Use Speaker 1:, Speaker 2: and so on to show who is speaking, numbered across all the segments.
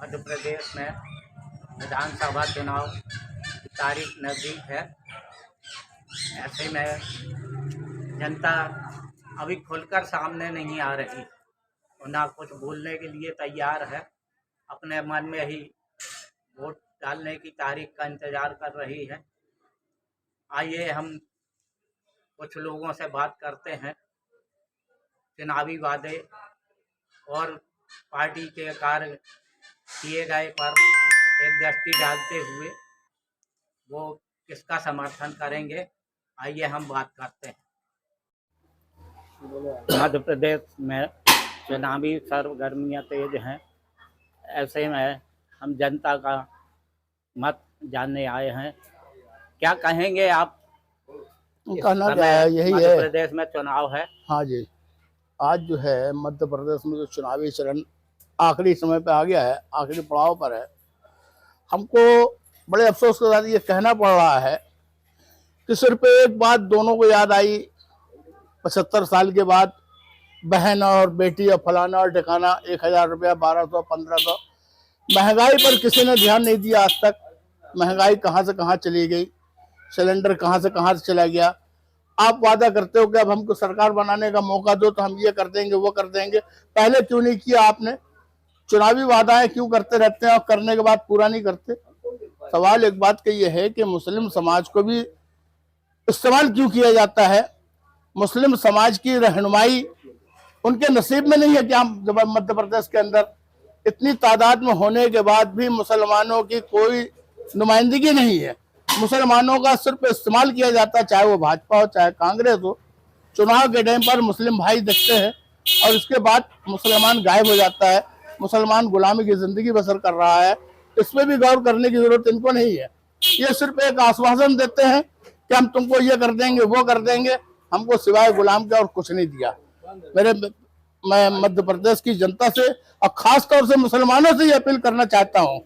Speaker 1: मध्य प्रदेश में विधानसभा चुनाव की तारीख नज़दीक है। ऐसे में जनता अभी खुलकर सामने नहीं आ रही और ना कुछ बोलने के लिए तैयार है। अपने मन में ही वोट डालने की तारीख का इंतज़ार कर रही है। आइए हम कुछ लोगों से बात करते हैं। चुनावी वादे और पार्टी के कार्य किए गए पर एक दृष्टि डालते हुए वो किसका समर्थन करेंगे, आइए हम बात करते हैं। मध्य प्रदेश में चुनावी सरगर्मियाँ तेज हैं। ऐसे में हम जनता का मत जानने आए हैं। क्या कहेंगे आप?
Speaker 2: कहना यही है,
Speaker 1: मध्य प्रदेश में चुनाव है।
Speaker 2: हाँ जी, आज जो है मध्य प्रदेश में जो चुनावी चरण आखिरी समय पे आ गया है, आखिरी पड़ाव पर है। हमको बड़े अफसोस के साथ ये कहना पड़ रहा है कि सिर्फ एक बात दोनों को याद आई 75 साल के बाद, बहन और बेटी और फलाना और ठिकाना, 1000 रुपया, 1200, 1500। महंगाई पर किसी ने ध्यान नहीं दिया आज तक। महंगाई कहाँ से कहाँ चली गई, सिलेंडर कहाँ से कहाँ से चला गया। आप वादा करते हो कि अब हमको सरकार बनाने का मौका दो तो हम ये कर देंगे, वो कर देंगे। पहले क्यों नहीं किया आपने? चुनावी वादाएं क्यों करते रहते हैं और करने के बाद पूरा नहीं करते? सवाल एक बात का ये है कि मुस्लिम समाज को भी इस्तेमाल क्यों किया जाता है? मुस्लिम समाज की रहनुमाई उनके नसीब में नहीं है कि हम जब मध्य प्रदेश के अंदर इतनी तादाद में होने के बाद भी मुसलमानों की कोई नुमाइंदगी नहीं है। मुसलमानों का सिर्फ इस्तेमाल किया जाता है, चाहे वो भाजपा हो चाहे कांग्रेस हो। चुनाव के टाइम पर मुस्लिम भाई दिखते हैं और इसके बाद मुसलमान गायब हो जाता है। मुसलमान गुलामी की जिंदगी बसर कर रहा है। इसमें भी गौर करने की जरूरत इनको नहीं है। ये सिर्फ एक आश्वासन देते हैं कि हम तुमको ये कर देंगे, वो कर देंगे। हमको सिवाय गुलाम के और कुछ नहीं दिया। मैं मध्य प्रदेश की जनता से और खास तौर से मुसलमानों से ये अपील करना चाहता हूँ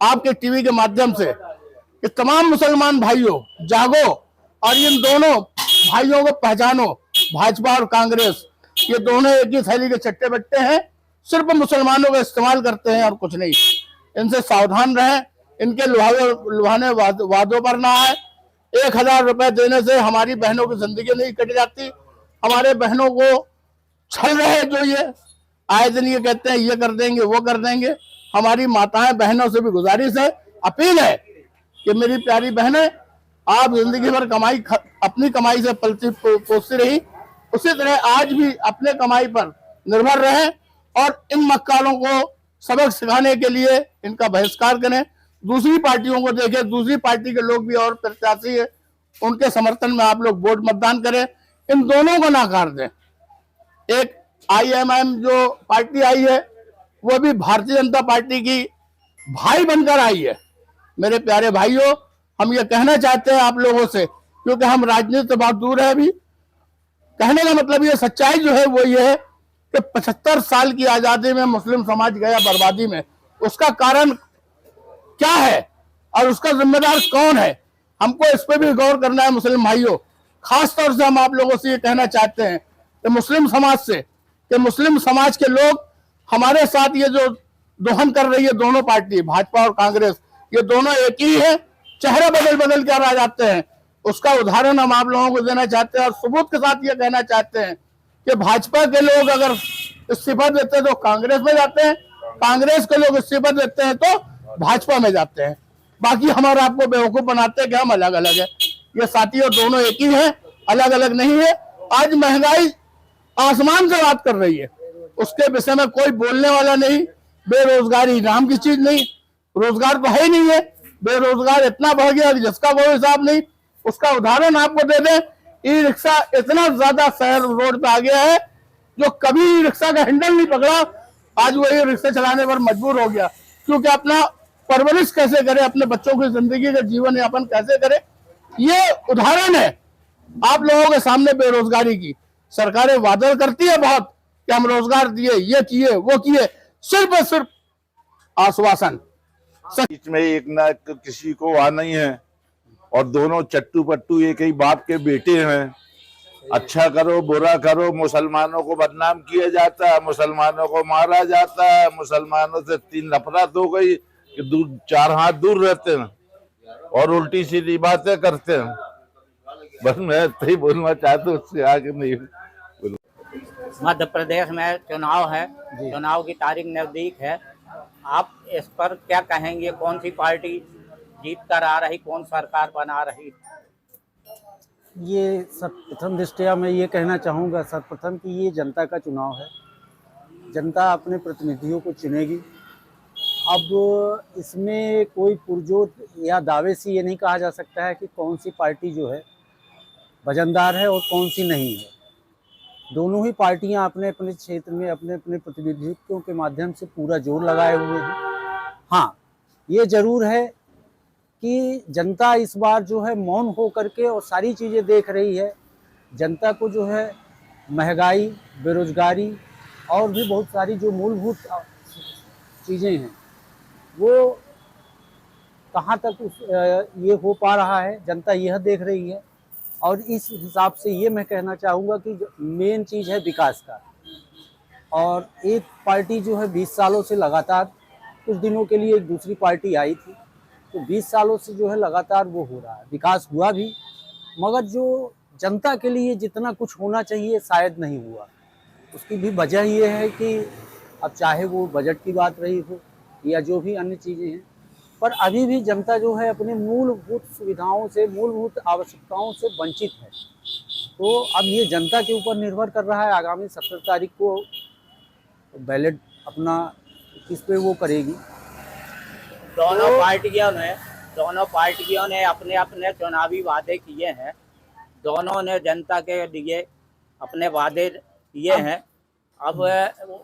Speaker 2: आपके टीवी के माध्यम से कि तमाम मुसलमान भाइयों जागो और इन दोनों भाइयों को पहचानो। भाजपा और कांग्रेस ये दोनों एक ही थैली के चट्टे बट्टे हैं, सिर्फ मुसलमानों का इस्तेमाल करते हैं और कुछ नहीं। इनसे सावधान रहें, इनके लुभाने वादों पर ना आए। 1000 रुपए देने से हमारी बहनों की जिंदगी नहीं कट जाती। हमारे बहनों को छल रहे जो ये आए दिन ये कहते हैं ये कर देंगे, वो कर देंगे। हमारी माताएं बहनों से भी गुजारिश है, अपील है कि मेरी प्यारी बहनें, आप जिंदगी भर कमाई अपनी कमाई से पलती पोसती रही, उसी तरह आज भी अपने कमाई पर निर्भर रहें और इन मक्कालों को सबक सिखाने के लिए इनका बहिष्कार करें। दूसरी पार्टियों को देखें, दूसरी पार्टी के लोग भी और प्रत्याशी है, उनके समर्थन में आप लोग वोट मतदान करें। इन दोनों को नाकार दें। एक IMM जो पार्टी आई है वो भी भारतीय जनता पार्टी की भाई बनकर आई है। मेरे प्यारे भाइयों, हम ये कहना चाहते हैं आप लोगों से, क्योंकि हम राजनीति से बहुत दूर है अभी। कहने का मतलब ये सच्चाई जो है वो ये है कि 75 साल की आजादी में मुस्लिम समाज गया बर्बादी में। उसका कारण क्या है और उसका जिम्मेदार कौन है? हमको इस पर भी गौर करना है मुस्लिम भाइयों। खास तौर से हम आप लोगों से ये कहना चाहते हैं कि मुस्लिम समाज के लोग हमारे साथ ये जो दोहन कर रही है दोनों पार्टी, भाजपा और कांग्रेस, ये दोनों एक ही है, चेहरे बदल बदल कर आ जाते हैं। उसका उदाहरण हम आप लोगों को देना चाहते हैं और सबूत के साथ ये कहना चाहते हैं कि भाजपा के लोग अगर इस्तीफा देते हैं तो कांग्रेस में जाते हैं, कांग्रेस के लोग इस्तीफा देते हैं तो भाजपा में जाते हैं। बाकी हमारा आपको बेवकूफ बनाते हैं कि हम अलग अलग है। ये साथियों दोनों एक ही है, अलग अलग नहीं है। आज महंगाई आसमान से बात कर रही है, उसके विषय में कोई बोलने वाला नहीं। बेरोजगारी नाम की चीज नहीं, रोजगार तो है ही नहीं है। बेरोजगार इतना बढ़ गया कि जिसका कोई हिसाब नहीं। उसका उदाहरण आपको दे दें, ई रिक्शा इतना ज्यादा शहर रोड पे आ गया है, जो कभी ई रिक्शा का हैंडल नहीं पकड़ा, आज वो ई रिक्शा चलाने पर मजबूर हो गया। क्योंकि अपना परवरिश कैसे करे, अपने बच्चों की जिंदगी का जीवन यापन कैसे करे, ये उदाहरण है आप लोगों के सामने बेरोजगारी की। सरकारें वादा करती है बहुत कि हम रोजगार दिए, ये किए, वो किए, सिर्फ और सिर्फ आश्वासन।
Speaker 3: बीच में एक ना किसी को आ नहीं है और दोनों चट्टू पट्टू एक ही बाप के बेटे हैं। अच्छा करो बुरा करो, मुसलमानों को बदनाम किया जाता है, मुसलमानों को मारा जाता है, मुसलमानों से 3 नफरत हो गई कि 4 हाथ दूर रहते हैं और उल्टी सीधी बातें करते हैं। बस मैं इतना ही बोलना चाहता हूँ, उससे आगे नहीं।
Speaker 1: मध्य प्रदेश में चुनाव है, चुनाव की तारीख नजदीक है। आप इस पर क्या कहेंगे? कौन सी पार्टी जीत कर आ रही, कौन सरकार बना रही?
Speaker 4: ये प्रथम दृष्टया मैं ये कहना चाहूँगा सर्वप्रथम कि ये जनता का चुनाव है। जनता अपने प्रतिनिधियों को चुनेगी। अब इसमें कोई पुरजोर या दावे से ये नहीं कहा जा सकता है कि कौन सी पार्टी जो है वजनदार है और कौन सी नहीं है। दोनों ही पार्टियां अपने अपने क्षेत्र में अपने अपने प्रतिनिधित्वों के माध्यम से पूरा जोर लगाए हुए हैं। हाँ, ये जरूर है कि जनता इस बार जो है मौन हो करके और सारी चीज़ें देख रही है। जनता को जो है महंगाई, बेरोजगारी और भी बहुत सारी जो मूलभूत चीज़ें हैं वो कहाँ तक ये हो पा रहा है, जनता यह देख रही है। और इस हिसाब से ये मैं कहना चाहूँगा कि मेन चीज़ है विकास का। और एक पार्टी जो है 20 सालों से लगातार, कुछ दिनों के लिए एक दूसरी पार्टी आई थी, तो 20 सालों से जो है लगातार वो हो रहा है, विकास हुआ भी, मगर जो जनता के लिए जितना कुछ होना चाहिए शायद नहीं हुआ। उसकी भी वजह ये है कि अब चाहे वो बजट की बात रही हो या जो भी अन्य चीज़ें हैं, पर अभी भी जनता जो है अपने मूलभूत सुविधाओं से, मूलभूत आवश्यकताओं से वंचित है। तो अब ये जनता के ऊपर निर्भर कर रहा है। आगामी 17 तारीख को बैलेट अपना किस पे वो करेगी।
Speaker 1: दोनों पार्टियों ने अपने अपने चुनावी वादे किए हैं। दोनों ने जनता के लिए अपने वादे किए हैं। अब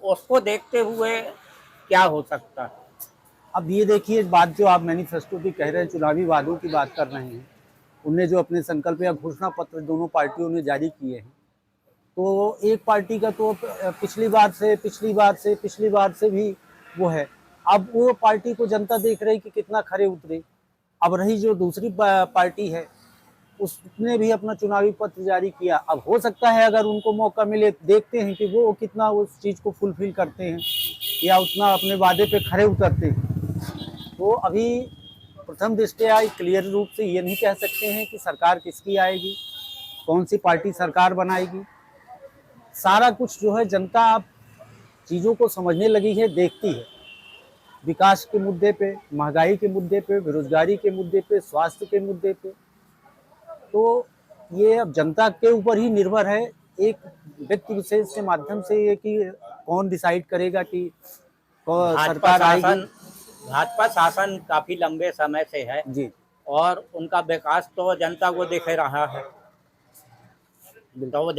Speaker 1: उसको देखते हुए क्या हो सकता है?
Speaker 4: अब ये देखिए, बात जो आप मैनिफेस्टो की कह रहे हैं, चुनावी वादों की बात कर रहे हैं, उनने जो अपने संकल्प या घोषणा पत्र दोनों पार्टियों ने जारी किए हैं, तो एक पार्टी का तो पिछली बार से भी वो है। अब वो पार्टी को जनता देख रही कि कितना खरे उतरे। अब रही जो दूसरी पार्टी है, उसने भी अपना चुनावी पत्र जारी किया। अब हो सकता है अगर उनको मौका मिले, देखते हैं कि वो कितना उस चीज़ को फुलफिल करते हैं या उतना अपने वादे पे खरे उतरते हैं। तो अभी प्रथम दृष्टया क्लियर रूप से ये नहीं कह सकते हैं कि सरकार किसकी आएगी, कौन सी पार्टी सरकार बनाएगी। सारा कुछ जो है जनता अब चीज़ों को समझने लगी है, देखती है। विकास के मुद्दे पे, महंगाई के मुद्दे पे, बेरोजगारी के मुद्दे पे, स्वास्थ्य के मुद्दे पे। तो ये अब जनता के ऊपर ही निर्भर है, एक व्यक्ति विशेष के माध्यम से, ये कि कौन डिसाइड करेगा कि सरकार आएगी।
Speaker 1: भाजपा शासन काफी लंबे समय से है
Speaker 4: जी,
Speaker 1: और उनका विकास तो जनता को दिख रहा है। तो वो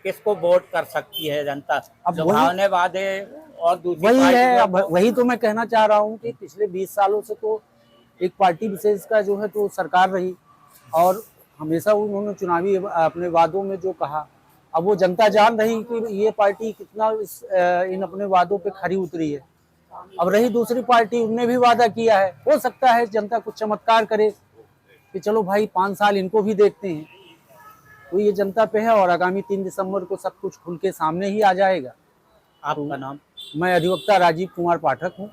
Speaker 1: किसको वोट कर सकती है जनता?
Speaker 4: अब
Speaker 1: लुभावने वादे और दूसरी
Speaker 4: वही है। अब
Speaker 1: पार्टियों को-
Speaker 4: वही तो मैं कहना चाह रहा हूँ कि पिछले 20 सालों से तो एक पार्टी विशेष का जो है तो सरकार रही और हमेशा उन्होंने चुनावी अपने वादों में जो कहा, अब वो जनता जान रही कि ये पार्टी कितना इन अपने वादों पे खरी उतरी है। अब रही दूसरी पार्टी, उनने भी वादा किया है। हो सकता है जनता कुछ चमत्कार करे कि चलो भाई 5 साल इनको भी देखते हैं। तो ये जनता पे है और आगामी 3 दिसंबर को सब कुछ खुल के सामने ही आ जाएगा।
Speaker 1: आपका नाम?
Speaker 4: मैं अधिवक्ता राजीव कुमार पाठक हूँ।